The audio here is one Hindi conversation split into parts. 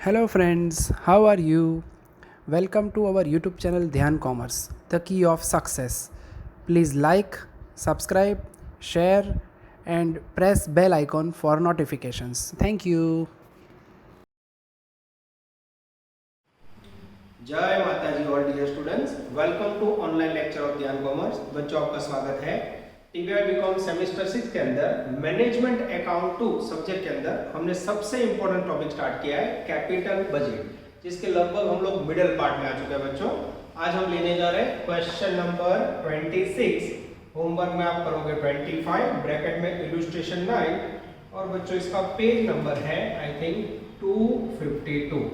Hello friends, how are you? Welcome to our YouTube channel Dhyan Commerce, the key of success. Please like, subscribe, share and press bell icon for notifications. Thank you. जय माता जी all dear students, welcome to online lecture of Dhyan commerce. बच्चों आपका स्वागत है। टीबीआई बीकॉम सेमेस्टर 6 के अंदर मैनेजमेंट अकाउंट 2 सब्जेक्ट के अंदर हमने सबसे इंपॉर्टेंट टॉपिक स्टार्ट किया है कैपिटल बजट, जिसके लगभग हम लोग मिडिल पार्ट में आ चुके हैं। बच्चों आज हम लेने जा रहे हैं क्वेश्चन नंबर 26। होमवर्क में आप करोगे 25, ब्रैकेट में इलस्ट्रेशन 9 और बच्चों इसका पेज नंबर है आई थिंक 252।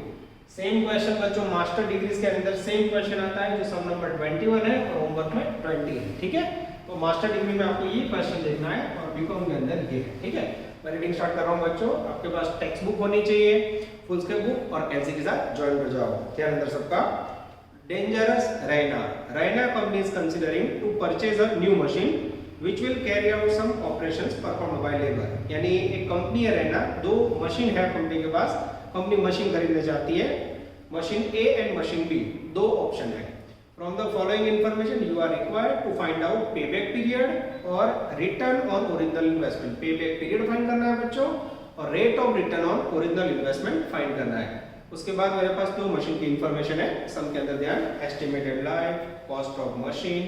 सेम क्वेश्चन बच्चों मास्टर डिग्रीज के अंदर सेम क्वेश्चन आता है जो सम नंबर 21 है और होमवर्क में 20 है। ठीक है, तो मास्टर डिग्री में आपको ये क्वेश्चन देखना है और बीकॉम के अंदर ये है। ठीक है, मैं रीडिंग स्टार्ट कर रहा हूँ। बच्चों आपके पास टेक्स्ट बुक होनी चाहिए, फुल स्केप बुक और कैंसिल के साथ ज्वाइन कर जाओ। क्या अंदर सबका डेंजरस रैना company is considering to purchase a new machine which will carry out some operations performed by labor। यानी एक कंपनी है रैना, दो मशीन है कंपनी के पास, कंपनी मशीन खरीदना चाहती है, machine A and machine B, दो ऑप्शन है। From the following information you are required to find out payback period और return on original investment. Payback period find करना है बच्चों और rate of return on original investment find करना है। उसके बाद मेरे पास दो मशीन की इंफॉर्मेशन है, सम के अंदर ध्यान estimated life, cost of machine,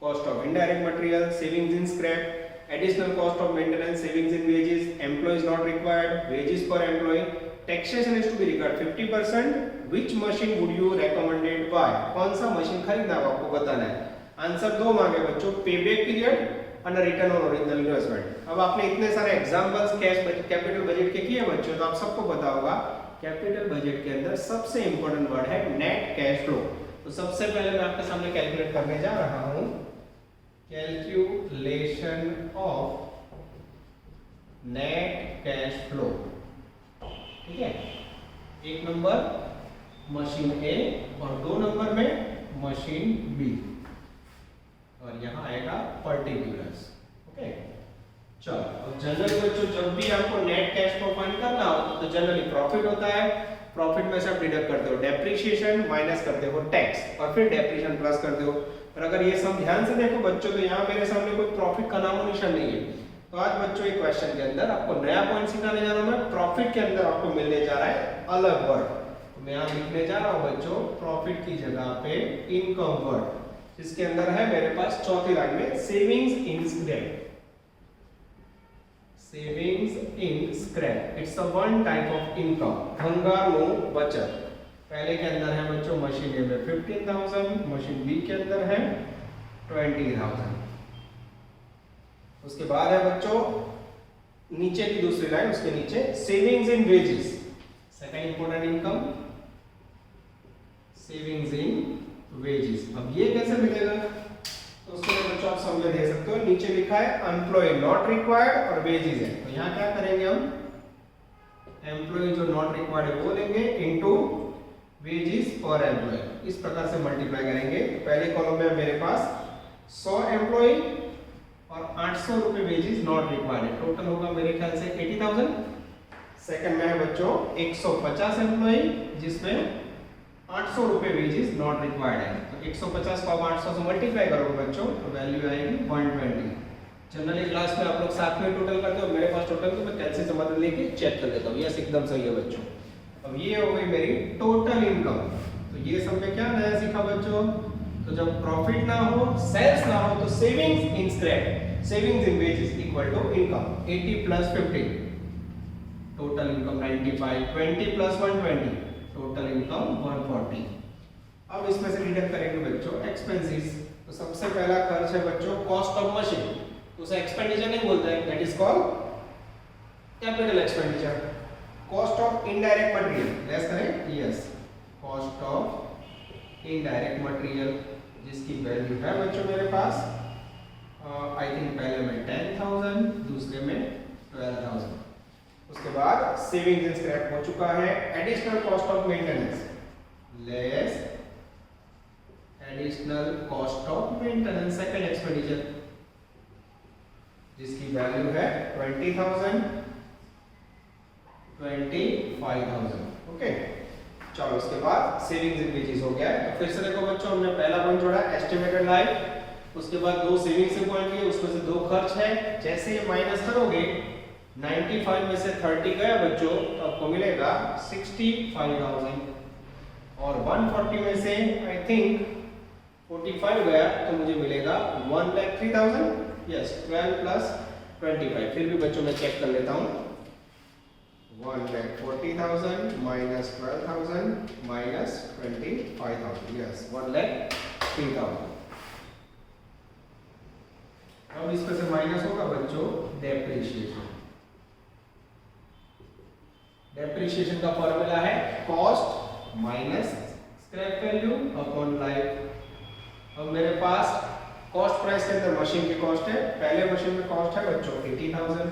cost of indirect material, savings in scrap, additional cost of maintenance, savings in wages, employees not required, wages per employee, taxation is to be required 50%, which machine would you recommended by। कौन सा मशीन खरीदना है आपको बताना है। आंसर दो मांगे बच्चों, पेबैक पीरियड और रिटर्न ऑन ओरिजिनल इन्वेस्टमेंट। अब आपने इतने सारे एग्जांपल्स कैपिटल बजट के किए बच्चों, तो आप सबको पता होगा कैपिटल बजट के अंदर सबसे इंपॉर्टेंट वर्ड है नेट कैश फ्लो। तो सबसे पहले मैं आपके सामने कैलकुलेट करने जा रहा हूं calculation of net cash flow. ठीक है, एक नंबर मशीन ए और दो नंबर में मशीन बी और यहां आएगा पर्टिकुलर्स। ओके चलो, अब जनरली बच्चों जब भी आपको नेट कैश फ्लो फाइंड करना हो तो जनरली प्रॉफिट होता है, प्रॉफिट में से आप डिडक्ट करते हो डेप्रिसिएशन, माइनस करते हो टैक्स और फिर डेप्रिसिएशन प्लस करते हो। पर अगर ये सब ध्यान से देखो बच्चों तो यहाँ मेरे सामने कोई प्रॉफिट का नामो निशान नहीं है। तो आज बच्चों एक क्वेश्चन के अंदर आपको नया पॉइंट सिखाने जा रहा हूँ मैं, प्रॉफिट के अंदर आपको मिलने जा रहा है अलग वर्ड। तो मैं यहाँ लिखने जा रहा हूँ बच्चों प्रॉफिट की जगह पे इनकम वर्ड, जिसके अंदर है मेरे पास चौथी लाइन में savings in scrap. Savings in scrap it's a one type of income, भंगार बचत। पहले के अंदर है बच्चों मशीन ए में 15,000, मशीन बी के अंदर है 20,000। उसके बाद है बच्चों नीचे की दूसरी लाइन, उसके नीचे savings in wages, second important income savings in wages. अब ये कैसे मिलेगा तो उसके लिए बच्चों आप समझ दे सकते हो, नीचे लिखा है एम्प्लॉय नॉट रिक्वायर्ड और वेजेस है, तो यहाँ क्या करेंगे हम एम्प्लॉय जो नॉट रिक्वायर्ड है वो लेंगे इनटू वेजेस पर एम्प्लॉय, इस प्रकार से मल्टीप्लाई करेंगे। पहले कॉलम में मेरे पास 100 एम्प्लॉय और 800 रुपए वेजेस नॉट रिक्वायर्ड, टोटल होगा मेरे ख्याल से 80,000। सेकंड में है बच्चों 150 एम्प्लॉय जिसमें 800 रुपए वेजेस नॉट रिक्वायर्ड है, तो 150 को आप 800 से मल्टीप्लाई करोगे बच्चों तो वैल्यू आएगी 120। जनरली क्लास में आप लोग साथ में टोटल करते हो, मेरे पास टोटल तो मैं कैलकुलेटर से मदद लेके चेक कर लेता हूँ। यस एकदम सही है बच्चों। अब ये हो गई मेरी टोटल इनकम। तो ये सब में क्या नया सीखा बच्चों, तो जब प्रॉफिट ना हो, सेल्स ना हो तो savings in scrap, savings in wages equal to income 80 plus 50, total income 95, 20 plus 120, total income 140। अब इसमें से डिडक्ट करेंगे बच्चों एक्सपेंसेस। तो सबसे पहला खर्च है बच्चों कॉस्ट ऑफ मशीन, तो उसे एक्सपेंडिचर नहीं बोलते हैं, that is called capital expenditure. Cost of indirect material, less करें yes, cost of indirect material जिसकी वैल्यू है बच्चों मेरे पास आई थिंक पहले में 10,000, दूसरे में 12,000। उसके बाद सेविंग्स इन स्क्रैप हो चुका है, additional cost of maintenance less additional cost of maintenance, second expenditure जिसकी वैल्यू है 20,000, 25,000। ओके चलो उसके बाद सेविंग्स इन वेजेस हो गया है। तो फिर से देखो बच्चों, हमने पहला पॉइंट जोड़ा एस्टिमेटेड लाइफ, उसके बाद दो सेविंग्स के पॉइंट लिए, उसमें से दो खर्च है। जैसे ये माइनस करोगे 95 में से 30 गया बच्चों, तो आपको मिलेगा 65,000 और 140 में से आई थिंक 45 गया तो मुझे मिलेगा 1,03,000। Yes, 12 plus 25। फिर भी बच्चों मैं चेक कर लेता हूँ। 1,40,000 माइनस 12,000 माइनस 25,000। यस, 1,03,000। अब इसमें से माइनस होगा बच्चों डेप्रिसिएशन। डेप्रिसिएशन का फॉर्मूला है cost minus scrap value upon life. अब मेरे पास कॉस्ट प्राइस के अंदर मशीन की कॉस्ट है, पहले मशीन में कॉस्ट है बच्चों 80,000,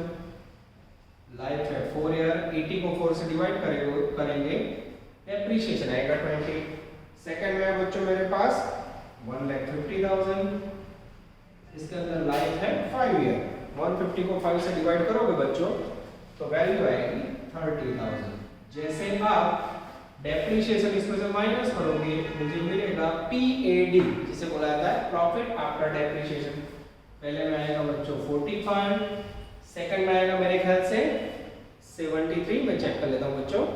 लाइफ है 4 ईयर, 80 को 4 से डिवाइड करेंगे डेप्रिसिएशन आएगा 20। सेकंड में है बच्चों मेरे पास 1,50,000, इसके अंदर लाइफ है 5 ईयर, 150 को 5 से डिवाइड करोगे बच्चों तो वैल्यू आएगी 30,000। जैसे आप डेप्रिसिएशन इसमें से माइनस करोगे मुझे मिलेगा PAD, जिसे बोला जाता है प्रॉफिट आफ्टर डेप्रिसिएशन। पहले में आएगा बच्चों 45, सेकंड में आएगा मेरे ख्याल से 73। मैं चेक कर लेता हूं बच्चों।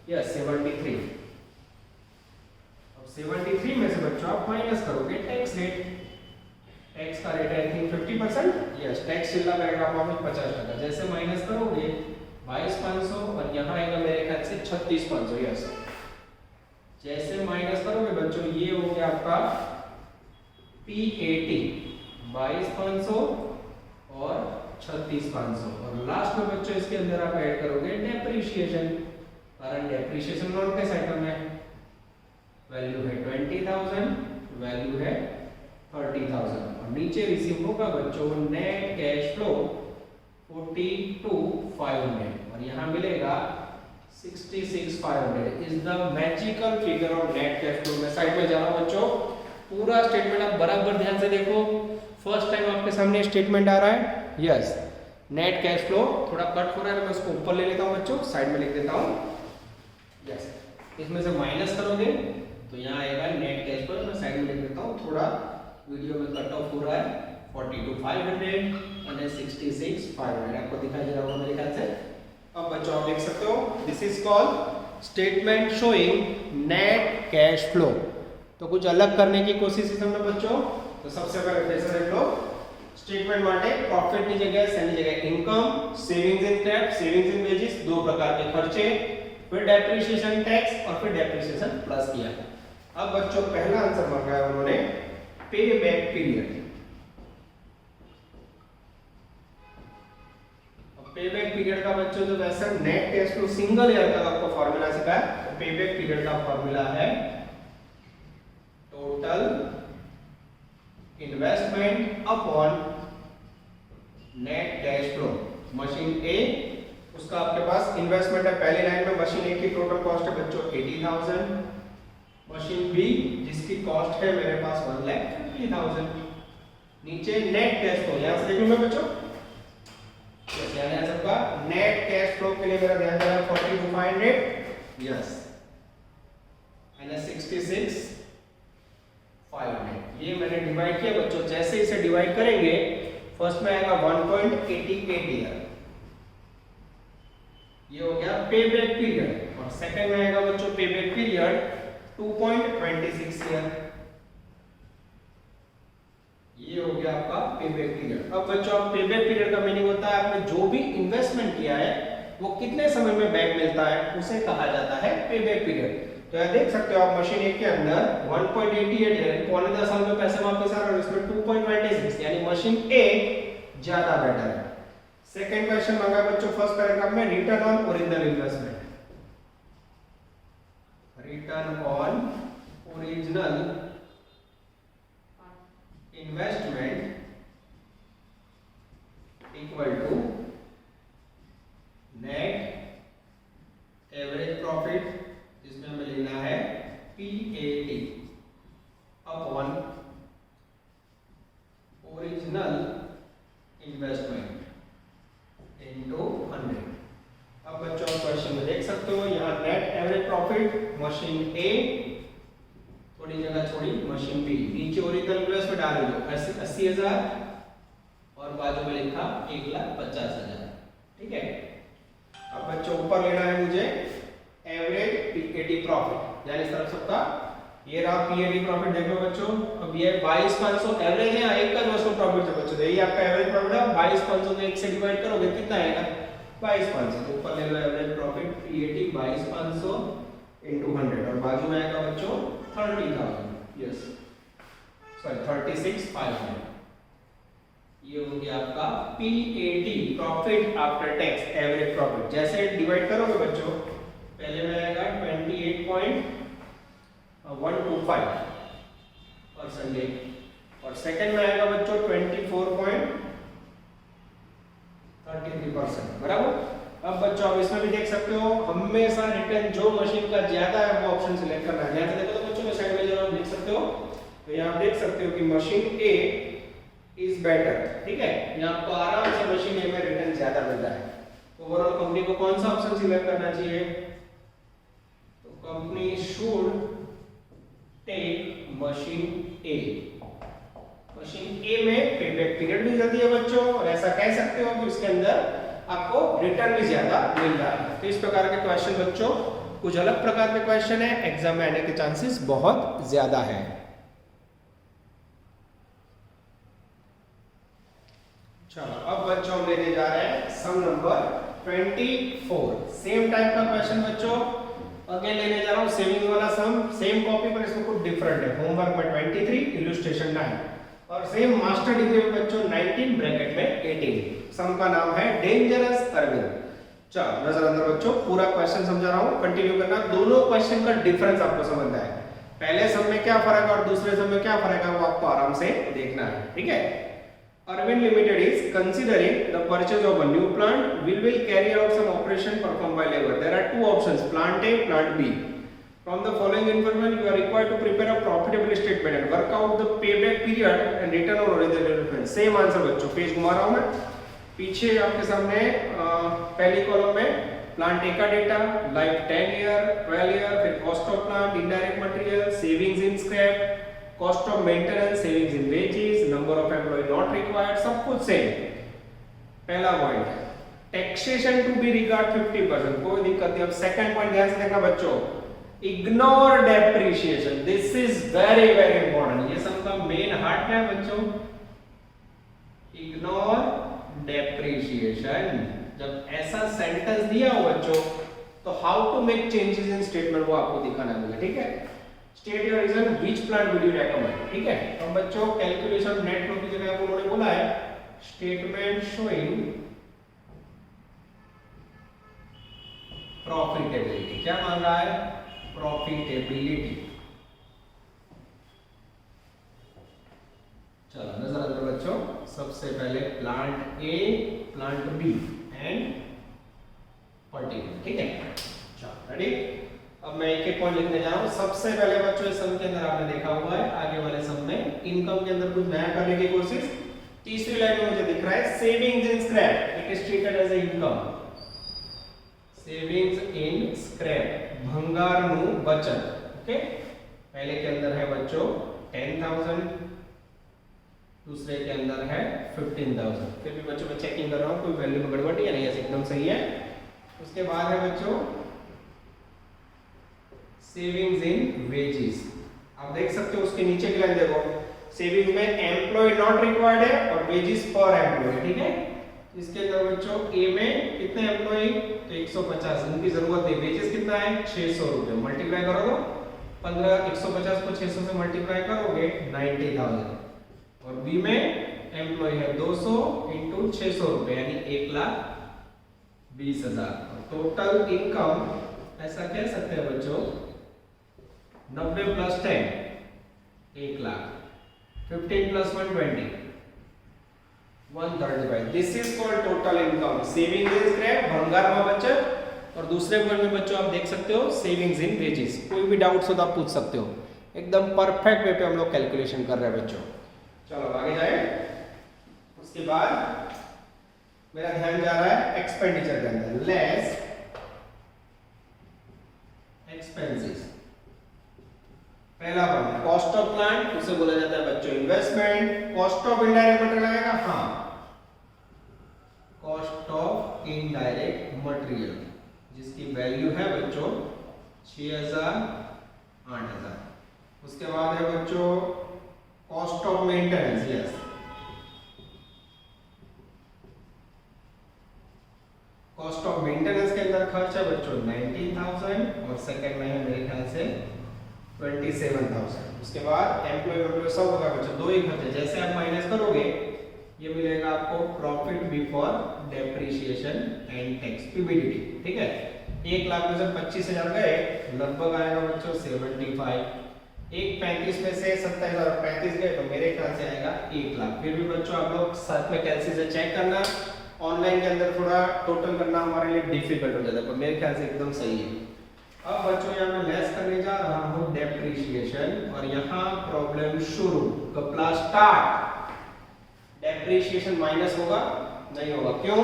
यस, 73। अब 73 में से बच्चों आप माइनस करोगे टैक्स रेट। टैक्स का रेट है आई थिंक 50%। यस, टैक्स चिल्ला करेगा आपको 50%। जैसे माइनस करोगे 22,500 और यहाँ आएगा मेरे ख्याल से 36,500। यस, जैसे माइनस करोगे बच्चों ये हो गया आपका PAT 22,500 और 36,500 और लास्ट में बच्चों इसके अंदर आप ऐड करोगे डेप्रिसिएशन, कारण डेप्रिसिएशन नॉन कैश आइटम है। वैल्यू है 20,000, वैल्यू है 30,000 और नीचे रिसीव होगा बच्चों नेट कैश फ्लो 42,500 और यहाँ मिलेगा 66,500 is the magical figure of net cash flow. मैं साइड में जा रहा हूँ बच्चों, पूरा स्टेटमेंट आप बराबर ध्यान से देखो। फर्स्ट टाइम आपके सामने स्टेटमेंट आ रहा है। यस, नेट कैश फ्लो थोड़ा कट हो रहा है, मैं उसको ऊपर ले लेता हूँ बच्चों, साइड में लिख देता हूँ। यस, इसमें से माइनस करोगे तो यहाँ आएगा नेट कैश फ्लो। मैं साइड में लिख देता हूँ, थोड़ा वीडियो में कट ऑफ हो रहा है। 42,500 और 66,500 आपको दिखाई दे रहा होगा मेरे ख्याल से। अब बच्चों आप लिख सकते हो this is called statement showing net cash flow. तो कुछ अलग करने की कोशिश की हमने बच्चों। तो सबसे पहले फिर से देख लो, स्टेटमेंट माटे प्रॉफिट ની જગ્યાએ શેની જગ્યાએ income, savings in scrap, savings in wages, दो प्रकार के खर्चे, फिर डेप्रिसिएशन टैक्स और फिर डेप्रिसिएशन प्लस किया। अब बच्चों पहला आंसर मांगा है उन्होंने pay back period. Pay back period का बच्चों जो वैसा net cash flow single year का आपको फार्मूला सिखाया, तो पे बैक पीरियड का फार्मूला है total investment upon net cash flow. Machine A, उसका आपके पास इन्वेस्टमेंट है पहली लाइन में, मशीन ए की टोटल कॉस्ट है बच्चों 80,000। मशीन बी जिसकी कॉस्ट है मेरे पास 1,50,000। नीचे नेट कैश फ्लो, यहां से देखूंगा बच्चों ध्यान है सबका। नेट कैश फ्लो के लिए मेरा ध्यान देना 42,500। Yes, minus 66,500। ये मैंने डिवाइड किया बच्चों। जैसे इसे डिवाइड करेंगे फर्स्ट में आएगा 1.88 ईयर, ये हो गया पे बैक पीरियड। और सेकंड में आएगा बच्चों पे बैक पीरियड 2.26 ईयर, ये हो गया आपका पे बैक पीरियड। अब बच्चों आप पे बैक पीरियड का मीनिंग होता है आपने जो भी इन्वेस्टमेंट किया है वो कितने समय में बैक मिलता है, उसे कहा जाता है पे बैक पीरियड। तो यहां देख सकते हो आप मशीन 1 के अंदर 1.88 ईयर, पौने 10 साल में पैसे वापस आ रहे हैं, इसमें 2.26 यानी मशीन ए ज्यादा बेटर है। सेकंड क्वेश्चन मांगा बच्चों फर्स्ट पैराग्राफ में, return on original investment. Return on original investment equal to net average profit, जिसमें हमें लेना है PAT upon original investment into 100। अब बच्चों क्वेश्चन में देख सकते हो यहाँ net average profit machine A, थोड़ी जगह छोड़ी मशीन बी, नीचे ओरिजिनल प्लस में डाल दो 80,000 और बाजू में लिखा 1,50,000। ठीक है, अब बच्चों ऊपर लेना है मुझे एवरेज पीएटी प्रॉफिट, यानी इस तरफ सबका ये रहा पीएटी प्रॉफिट। देखो बच्चों, अब ये 22,500 एवरेज है, एक का जो प्रॉफिट है बच्चों, यही आपका एवरेज प्रॉफिट है। 22,500 को 1 से डिवाइड करोगे कितना आएगा 22,500, तो ऊपर ले लो एवरेज प्रॉफिट पीएटी 22,500 into 100 और बाजू में आएगा बच्चों 30,000, यस सॉरी 36,500। ये हो गया आपका PAT profit after tax average profit. जैसे डिवाइड करोगे बच्चों, पहले में आएगा 28.125% और सेकंड में आएगा बच्चों 24.33%, बराबर। अब बच्चों आप इसमें भी देख सकते हो, हमेशा रिटर्न जो मशीन का ज्यादा है वो ऑप्शन सिलेक्ट करना है। ध्यान से देखो तो बच्चों में साइड में जब आप देख सकते हो, तो यहाँ आप देख सकते हो कि मशीन ए इज बेटर। ठीक है, यहाँ आपको आराम से मशीन ए में रिटर्न ज्यादा मिलता है। ओवरऑल कंपनी को कौन सा ऑप्शन सिलेक्ट करना चाहिए, तो company should take machine A. Machine A में पेबैक पीरियड भी जल्दी है बच्चों, और ऐसा कह सकते हो कि उसके अंदर आपको रिटर्न भी ज्यादा मिल रहा है। तो इस प्रकार के क्वेश्चन बच्चों, कुछ अलग प्रकार के क्वेश्चन है, एग्जाम में आने के चांसेस बहुत ज्यादा है। चलो अब बच्चों हम लेने जा रहे हैं सम नंबर 24। सेम टाइप का क्वेश्चन बच्चों, अगेन लेने जा रहा हूं सेविंग वाला सम, सेम कॉपी पर इसमें कुछ डिफरेंट है। होमवर्क में 23, इलस्ट्रेशन 9 और सेम मास्टर डिग्री में बच्चों 19 ब्रैकेट में 18। सम का नाम है डेंजरस अरविंद। चलो नजर अंदर बच्चों, पूरा क्वेश्चन समझा रहा हूं, कंटिन्यू करना। दोनों क्वेश्चन का डिफरेंस आपको समझना है, पहले सम में क्या फर्क है और दूसरे सम में क्या फर्क है वो आपको आराम से देखना है। ठीक है, Arvind Limited is considering the purchase of a new plant. Will carry out some operation performed by labor. There are two options: plant A, plant B. From the following information, you are required to prepare a profitability statement and work out the payback period and return on original investment. Same answer बच्चों, पेज घुमा रहा हूँ मैं, पीछे आपके सामने पहली कॉलम में प्लांट ए का डेटा, लाइफ 10 ईयर, 12 ईयर, फिर cost of plant, indirect material, savings in scrap, cost of maintenance, savings in wages, number of employ not required, सब कुछ सेम। पहला point, taxation to be regard 50%, कोई दिक्कत नहीं। अब सेकंड पॉइंट ध्यान से देखना बच्चों, ignore depreciation, this is very very important, ये सबका मेन हार्ट है बच्चों, इग्नोर डेप्रिसिएशन। जब ऐसा सेंटेंस दिया हो बच्चों, तो how to make changes in statement वो आपको दिखाना होगा। ठीक है, state your reason which plant will you recommend. ठीक है, तो बच्चों कैलकुलेशन नेट फ्लो की जगह उन्होंने बोला है स्टेटमेंट शोइंग प्रॉफिटेबिलिटी। क्या मान रहा है, प्रॉफिटेबिलिटी। चलो नजर अंदर बच्चों, सबसे पहले plant A, plant B and particular. ठीक है, चलो रेडी। अब मैं एक एक पॉइंट लिखने जा रहा हूं। सबसे पहले बच्चों इस सम के अंदर आपने देखा हुआ है, आगे वाले सम में इनकम के अंदर कुछ नया करने की कोशिश। तीसरी लाइन में मुझे दिख रहा है savings in scrap, it is treated as a income. Savings in scrap, भंगार नु बचत। ओके, पहले के अंदर है बच्चों 10,000, दूसरे के अंदर है 15,000। फिर भी बच्चों मैं चेकिंग कर रहा हूं कोई वैल्यू में गड़बड़ नहीं है, नहीं एकदम सही है। उसके बाद है बच्चों सेविंग्स इन वेजेस, आप देख सकते हो उसके नीचे की लाइन देखो, सेविंग में एम्प्लॉय नॉट रिक्वायर्ड है और वेजेस पर एम्प्लॉय। ठीक है, इसके अंदर बच्चों ए में कितने एम्प्लॉय, तो 150, इनकी जरूरत नहीं। वेजेस कितना है 600 रुपए, मल्टीप्लाई करो तो 15, 150 को 600 से मल्टीप्लाई करोगे 90,000। और बी में एम्प्लॉय है 200 इंटू 600 रुपए यानी 1,20,000। टोटल इनकम ऐसा कह सकते हैं बच्चों 90 plus 10 1,00,000, 15 plus 120 135। This is called total income. Savings in scrap, भंगार में बचत, और दूसरे पॉइंट में बच्चों आप देख सकते हो सेविंग्स इन वेजेस। कोई भी डाउट्स हो तो आप पूछ सकते हो, एकदम परफेक्ट वे पे हम लोग कैलकुलेशन कर रहे हैं बच्चों। चलो आगे जाए। उसके बाद मेरा ध्यान जा रहा है एक्सपेंडिचर के अंदर। Less expenses. पहला पॉइंट कॉस्ट ऑफ प्लांट, उसे बोला जाता है बच्चों investment. Cost of indirect material आएगा, हाँ कॉस्ट ऑफ इनडायरेक्ट मटेरियल, जिसकी वैल्यू है बच्चों 6000 8000। उसके बाद है बच्चों cost of maintenance, yes cost of maintenance के अंदर खर्च है बच्चों 19,000 और सेकंड में है मेरे ख्याल से 27,000। उसके बाद एम्प्लॉय सब होगा बच्चों, दो ही खर्चे, जैसे आप माइनस करोगे ये मिलेगा आपको profit before depreciation and tax, PBDT. ठीक है, 1 लाख में से 25,000 गए, लगभग आएगा बच्चों 75। एक 35 में से 27,035 गए तो मेरे ख्याल से आएगा 1 लाख। फिर भी बच्चों आप लोग साथ में कैलसी से चेक करना, ऑनलाइन के अंदर थोड़ा टोटल करना हमारे लिए डिफिकल्ट हो जाता है, पर मेरे ख्याल से एकदम सही है। अब बच्चों यहाँ मैं लेस करने जा रहा हूँ डेप्रिसिएशन, और यहाँ प्रॉब्लम शुरू, कपला स्टार्ट। डेप्रिसिएशन माइनस होगा नहीं होगा, क्यों?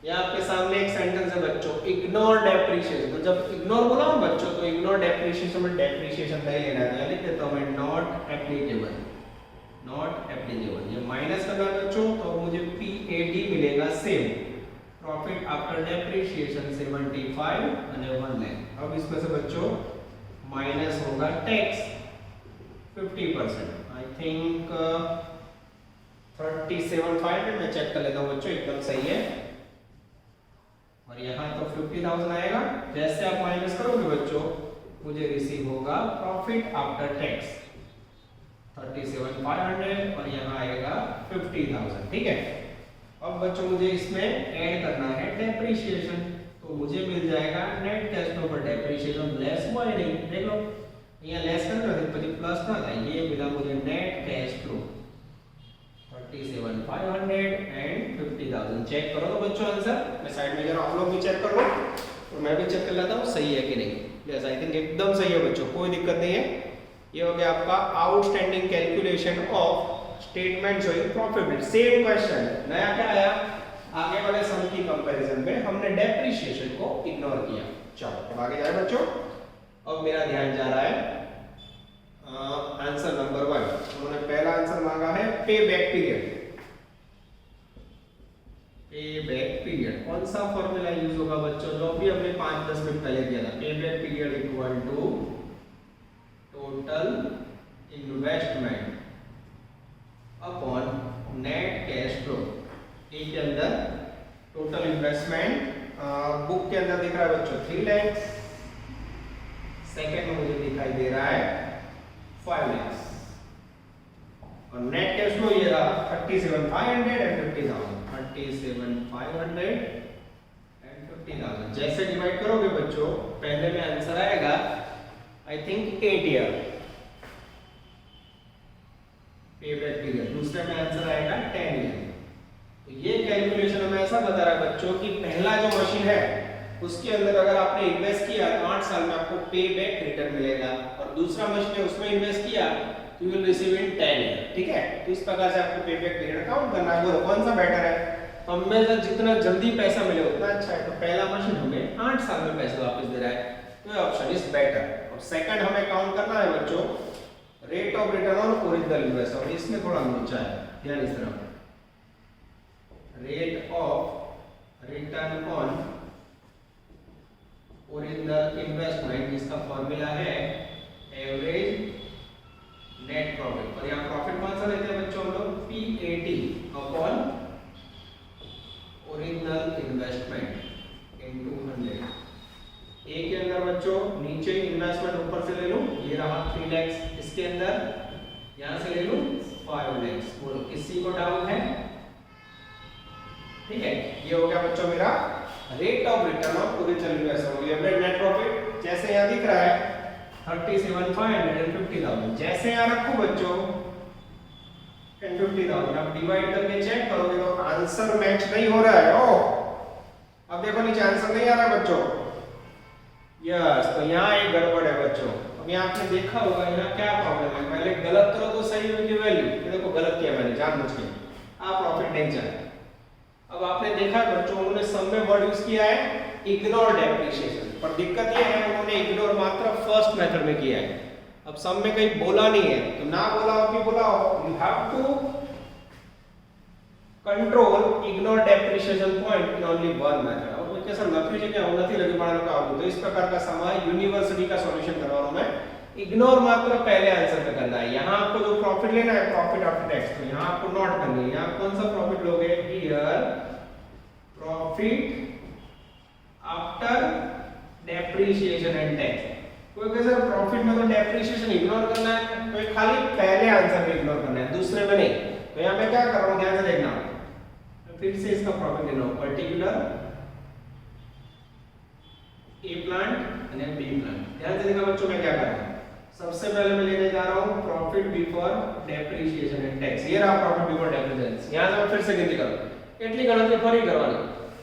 ये आपके सामने एक सेंटेंस है बच्चों, इग्नोर डेप्रिसिएशन। तो जब इग्नोर बोला हूँ बच्चों, तो इग्नोर डेप्रिसिएशन में डेप्रिसिएशन नहीं लेना है, तो लिख देता हूँ मैं नॉट एप्लीकेबल, नॉट एप्लीकेबल। ये माइनस करना बच्चों, तो मुझे PAT मिलेगा सेम, प्रॉफिट आफ्टर डेप्रिसिएशन 75 અને 1 लाख। अब इसमें से बच्चों माइनस होगा टैक्स 50%, आई थिंक 37,500। मैं चेक कर लेता हूँ बच्चों, एकदम सही है। और यहाँ तो 50,000 आएगा, जैसे आप माइनस करोगे बच्चों मुझे रिसीव होगा प्रॉफिट आफ्टर टैक्स 37,500 और यहाँ आएगा 50,000। ठीक है, अब बच्चों मुझे इसमें ऐड करना है डेप्रिसिएशन, तो मुझे मिल जाएगा नेट कैश फ्लो पर डेप्रिसिएशन लेस हुआ नहीं, देख लो यहाँ लेस करना है तो प्लस ना था, ये मिला मुझे net cash flow 37,500 and 50,000। Check करो तो बच्चों आंसर, मैं साइड में जरा आप लोग भी चेक कर लो और मैं भी चेक कर लेता हूँ सही है कि नहीं। यस, आई थिंक एकदम सही है बच्चों, कोई दिक्कत नहीं है। ये हो गया आपका outstanding calculation of statement showing profit. Same question, नया क्या आया, आगे वाले सम की कंपैरिजन में हमने डेप्रिसिएशन को इग्नोर किया। चलो अब आगे जाए बच्चों, अब मेरा ध्यान जा रहा है आंसर नंबर 1। उन्होंने पहला आंसर मांगा है पे back period. Pay back period कौन सा फॉर्मूला यूज होगा बच्चों, जो भी हमने 5-10 मिनट पहले किया था। Pay back period equal to total investment upon net cash flow. A के अंदर टोटल इन्वेस्टमेंट बुक के अंदर दिख रहा है बच्चों 3 लाख, सेकंड में मुझे दिखाई दे रहा है 5 लाख, और नेट कैश फ्लो ये रहा 37,500 एंड 50,000। 37,500 एंड 50,000 जैसे डिवाइड करोगे बच्चों, पहले में आंसर आएगा आई थिंक 8 ईयर पे बैक पीरियड, दूसरे में आंसर आएगा 10 ईयर। तो ये कैलकुलेशन हमें ऐसा बता रहा है बच्चों कि पहला जो मशीन है उसके अंदर अगर आपने इन्वेस्ट किया तो 8 साल में आपको पे बैक रिटर्न मिलेगा, और दूसरा मशीन है उसमें इन्वेस्ट किया तो you will receive in 10 year. ठीक है, तो इस प्रकार से आपको पे बैक पीरियड काउंट करना है। बोलो कौन सा बेटर है, हमें जितना जल्दी पैसा मिले उतना अच्छा है। तो पहला मशीन हमें 8 साल में पैसा वापस दे रहा है, तो ये ऑप्शन इज बेटर। और सेकंड हमें काउंट करना है बच्चों rate of return on original investment, और इसमें थोड़ा ऊंचा है, ध्यान इस तरफ, rate of return on original investment, जिसका फॉर्मूला है एवरेज नेट प्रॉफिट। और यहाँ प्रॉफिट कौन सा लेते हैं बच्चों हम लोग, PAT upon original investment into 100। ए के अंदर बच्चों नीचे इन्वेस्टमेंट ऊपर से ले लूं, ये रहा 3 लाख, इसके अंदर यहां से ले लूं 5 लाख। बोलो किसी को डाउट है? ठीक है, ये हो गया बच्चों मेरा rate of return on original investment. Average net profit जैसे यहां दिख रहा है 37,500 एंड 50,000, जैसे यहां रखो बच्चों 50,000, आप डिवाइड करके चेक करोगे तो आंसर मैच नहीं हो रहा है। ओ अब देखो नीचे आंसर नहीं आ रहा है बच्चों, यस, तो यहाँ एक गड़बड़ है बच्चों। अभी आपने देखा होगा यहाँ क्या प्रॉब्लम है, पहले गलत करो तो सही में की वैल्यू, ये देखो गलत किया मैंने जानबूझ के, आप प्रॉफिट नहीं चाहिए। अब आपने देखा बच्चों उन्होंने सम में वर्ड यूज किया है इग्नोर डेप्रिसिएशन, पर दिक्कत ये है उन्होंने इग्नोर मात्र फर्स्ट मेथड में किया है। अब सम में कहीं बोला नहीं है तो ना बोला हो कि बोला हो, you have to control ignore depreciation point in only one method. अब मैं कैसा लफ्ज है क्या होना थी लगे पढ़ाने का हो, तो इस प्रकार का सम है यूनिवर्सिटी का सॉल्यूशन करवा रहा हूं मैं। इग्नोर मात्र पहले आंसर पे करना है। यहां आपको जो प्रॉफिट लेना है प्रॉफिट आफ्टर टैक्स, तो यहां आपको नोट करनी है। यहां कौन सा प्रॉफिट लोगे, here profit after depreciation and tax. कोई कैसे प्रॉफिट में तो डेप्रिसिएशन इग्नोर करना है, तो ये खाली पहले आंसर में इग्नोर करना है, दूसरे में नहीं। तो यहां मैं क्या कर रहा हूं, ध्यान से देखना, तो फिर से इसका प्रॉफिट लेना, पर्टिकुलर ए प्लांट और बी प्लांट। ध्यान से देखना बच्चों मैं क्या कर रहा हूं। सबसे पहले मैं लेने जा रहा हूं profit before depreciation and tax. ये रहा प्रॉफिट बिफोर डेप्रिसिएशन। यहां से मैं फिर से गिनती करूं, इतनी गणतरी फरी करवानी।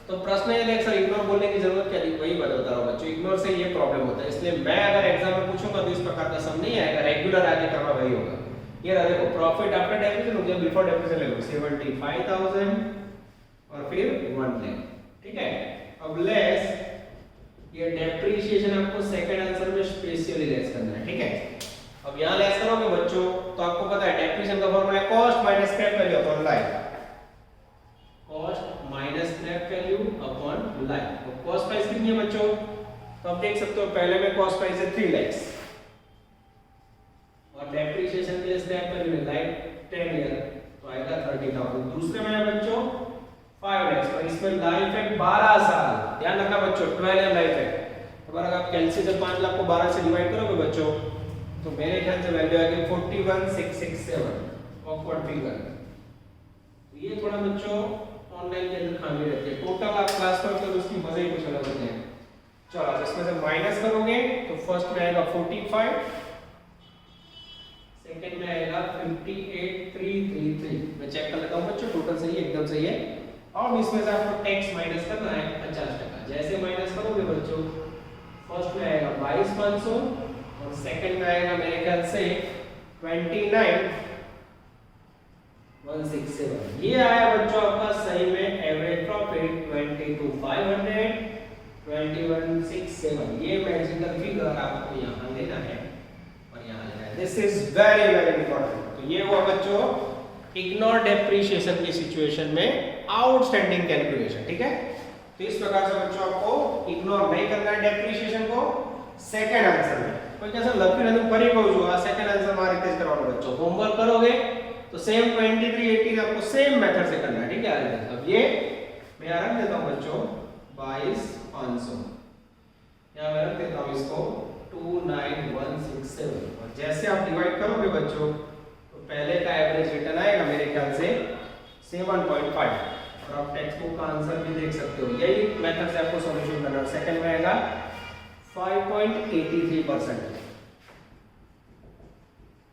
तो प्रश्न ये देख सर इग्नोर बोलने की जरूरत क्या थी, वही बता रहा हूं बच्चों, इग्नोर से ये प्रॉब्लम होता है। इसलिए मैं अगर एग्जाम में पूछूंगा तो इस प्रकार का सम नहीं आएगा, रेगुलर आगे करना वही होगा। ये रहा देखो प्रॉफिट आफ्टर डेप्रिसिएशन हो गया, बिफोर डेप्रिसिएशन ले लो 75,000 और फिर 1 लाख, ठीक है। अब लेस ये डेप्रिसिएशन आपको सेकंड आंसर में स्पेशली लेस करना है, ठीक है। अब यहां लेस करोगे बच्चों तो आपको पता है डेप्रिसिएशन का फार्मूला है cost minus scrap value upon life, cost minus scrap value upon life. तो कॉस्ट प्राइस कितनी है बच्चों, तो आप देख सकते हो पहले में कॉस्ट प्राइस है 3 लाख और डेप्रिसिएशन के लिए स्क्रैप वैल्यू है लाइफ 10 ईयर, तो आएगा 30,000। दूसरे में है बच्चों 5 लाख और इसमें लाइफ है 12 साल। ध्यान रखना बच्चों 12 लाइफ है। तो अगर आप कैलसी से 5 लाख को 12 से डिवाइड करोगे बच्चों तो मेरे ख्याल से वैल्यू आएगी 41,667, ऑकवर्ड फिगर। तो ये थोड़ा बच्चों ऑनलाइन के अंदर खामी रहती है। टोटल आप क्लास पर तो उसकी मजे ही कुछ अलग होते हैं। चलो अब इसमें से माइनस करोगे तो फर्स्ट में आएगा 45, सेकंड में आएगा 58,333। मैं चेक कर लेता हूं बच्चों, टोटल सही है, एकदम सही है। और इसमें से आपको टैक्स माइनस करना है 50%। जैसे माइनस करोगे बच्चों फर्स्ट में आएगा 22,500 और सेकंड में आएगा मेरे ख्याल से 29,167। ये आया बच्चों आपका सही में एवरेज प्रॉफिट 22,500, 21,667। ये मैजिकल फिगर आपको यहां लेना है और यहां लेना है। This is very very important. तो ये हुआ बच्चों इग्नोर डेप्रिसिएशन की सिचुएशन में आउटस्टैंडिंग कैलकुलेशन, ठीक है। तो इस प्रकार से बच्चों आपको इग्नोर नहीं करना है डेप्रिसिएशन को सेकंड आंसर में। कोई कैसा लकी नहीं परी को जो आ सेकंड आंसर मार के करवाओ बच्चों। होमवर्क करोगे तो सेम 2318 आपको सेम मेथड से करना है, ठीक है। अब ये मैं यहां रख देता हूं बच्चों 22,500, यहां मैं रख देता हूं इसको 29,167 और जैसे आप डिवाइड करोगे बच्चों तो पहले का एवरेज रिटर्न आएगा मेरे ख्याल से 7.5 और आप टेक्स्ट बुक का आंसर भी देख सकते हो। यही मेथड से आपको सॉल्यूशन करना है। सेकंड में आएगा 5.83%।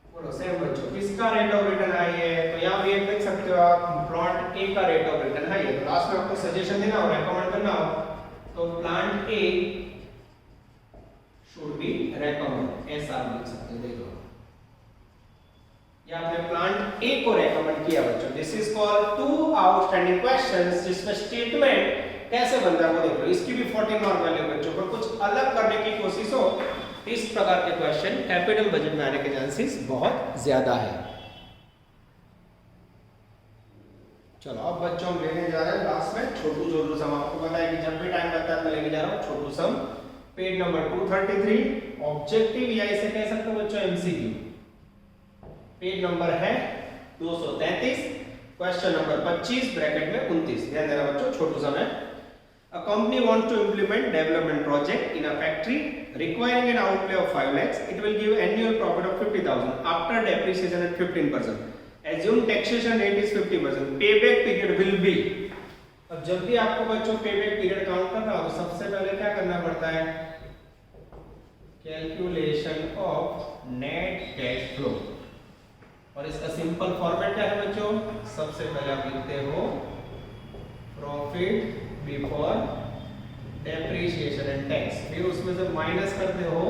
बोलो सेम बच्चों किसका रेट ऑफ रिटर्न हाई है, तो यहां भी देख सकते हो आप प्लांट ए का रेट ऑफ रिटर्न हाई है। तो लास्ट में आपको सजेशन देना हो, रेकमेंड करना हो तो plant A should be recommend, ऐसा आप लिख सकते हो। देखो या आपने प्लांट ए को रेकमेंड किया बच्चों। This is called 2 outstanding questions जिसमें स्टेटमेंट कैसे बनता है वो देखो। इसकी भी 14 मार्क वैल्यू बच्चों पर कुछ अलग करने की कोशिश हो इस प्रकार के क्वेश्चन कैपिटल बजट में आने के चांसेस बहुत ज्यादा है। चलो अब बच्चों हम लेने जा रहे हैं लास्ट में छोटू सम। आपको पता है कि जब भी टाइम लगता है मैं लेके जा रहा हूं छोटू सम। पेज नंबर 233 ऑब्जेक्टिव या इसे कह सकते हो बच्चों एमसीक्यू। पेज नंबर है 233, क्वेश्चन नंबर 25 ब्रैकेट में 29। ध्यान देना बच्चों, छोटू सम है। A company wants to implement development project in a factory requiring an outlay of 5 lakhs. It will give annual profit of 50,000 after depreciation at 15%. Assume taxation rate is 50%. Payback period will be. अब जब भी आपको बच्चों पेबैक पीरियड काउंट करना हो तो सबसे पहले क्या करना पड़ता है, calculation of net cash flow. और इसका सिंपल फॉर्मेट क्या है बच्चों, सबसे पहले आप लिखते हो profit before depreciation and tax, फिर उसमें से माइनस करते हो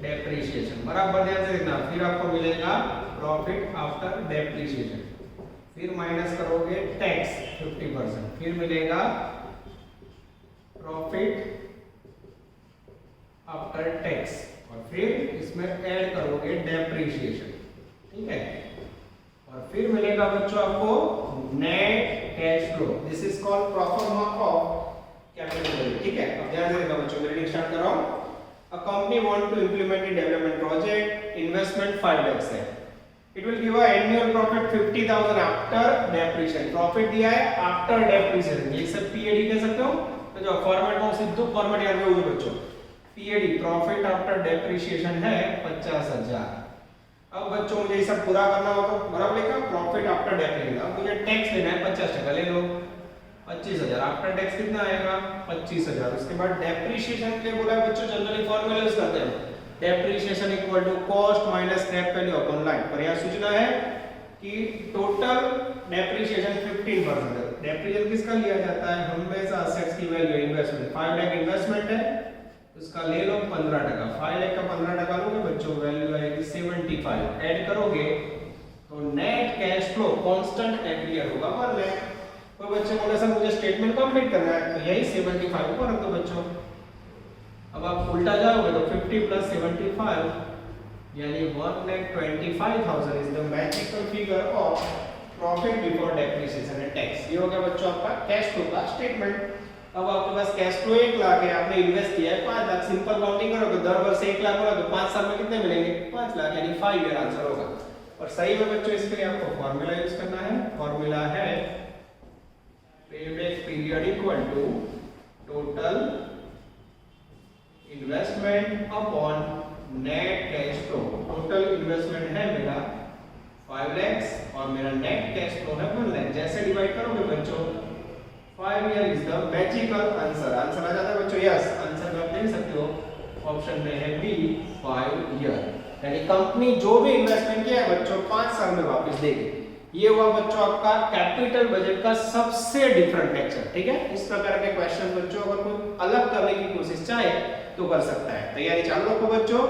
डेप्रिसिएशन। बराबर ध्यान से देखना। फिर आपको मिलेगा प्रॉफिट आफ्टर डेप्रिसिएशन, फिर माइनस करोगे टैक्स 50%, फिर मिलेगा प्रॉफिट आफ्टर टैक्स, और फिर इसमें ऐड करोगे डेप्रिसिएशन, ठीक है। और फिर मिलेगा बच्चों आपको net cash flow. This is called proforma of capital, ठीक है। अब ध्यान से देखो बच्चों, मैं रीडिंग स्टार्ट कर रहा हूं। A company want to implement a development project, investment 5 lakhs है। It will give a annual profit 50,000 after depreciation. Profit दिया है आफ्टर डेप्रिसिएशन, ये सब पीएडी कह सकते हो। तो जो फॉर्मेट में सीधो फॉर्मेट याद रखोगे बच्चों, पीएडी प्रॉफिट आफ्टर डेप्रिसिएशन है 50,000। अब बच्चों मुझे ये सब पूरा करना हो तो बराबर लिखा प्रॉफिट आफ्टर डेप्रिसिएशन। अब मुझे टैक्स देना है 50% ले लो, 25,000 आफ्टर टैक्स कितना आएगा 25,000। उसके बाद डेप्रिसिएशन के लिए बोला है बच्चों, जनरली फॉर्मूला यूज करते हैं, depreciation equal to cost minus scrap value upon line. पर यहां सूचना है कि टोटल डेप्रिसिएशन 15% है। डेप्रिसिएशन किसका लिया जाता है, हमेशा असेट्स की वैल्यू इन्वेस्टमेंट 5 लाख इन्वेस्टमेंट है, उसका ले लो 15%। 5 लाख का 15% लोगे बच्चों, वैल्यू आएगी 75। ऐड करोगे तो net cash flow constant every year होगा 1 लाख। कोई बच्चे बोले सर मुझे स्टेटमेंट कंप्लीट करना है, तो यही 75 को रख दो बच्चों। अब आप उल्टा जाओगे तो 50 प्लस 75 यानी 1,25,000 is the magical figure of profit before depreciation and tax. ये हो गया बच्चों आपका कैश फ्लो का स्टेटमेंट। अब आपके पास कैश फ्लो 1 लाख है, आपने इन्वेस्ट किया है 5 लाख। सिंपल काउंटिंग करोगे, दर वर्ष 1 लाख होगा तो 5 साल में कितने मिलेंगे 5 लाख, यानी 5 ईयर आंसर होगा। और सही में बच्चों इसके लिए आपको फार्मूला यूज करना है। फार्मूला है payback period equal to total investment upon net cash flow. Total investment है मेरा 5 lakhs और मेरा नेट कैश फ्लो है 1 lakh। जैसे डिवाइड करोगे बच्चों 5 year is the magical answer. Answer आ जाता है बच्चों, यस आंसर आप देख सकते हो, ऑप्शन में है बी 5 ईयर। यानी कंपनी जो भी इन्वेस्टमेंट किया है बच्चों 5 साल में वापस देगी। ये हुआ बच्चों आपका कैपिटल बजट का सबसे डिफरेंट लेक्चर, ठीक है। इस प्रकार के क्वेश्चन बच्चों अगर कोई अलग करने की कोशिश चाहे तो कर सकता है। तैयारी चालू रखो बच्चों,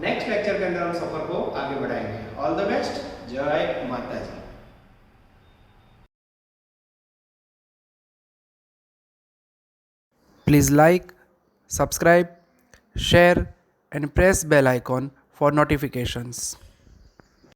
नेक्स्ट लेक्चर के अंदर हम सफर को आगे बढ़ाएंगे। ऑल द बेस्ट, जय माता जी। Please like, subscribe, share and press bell icon for notifications.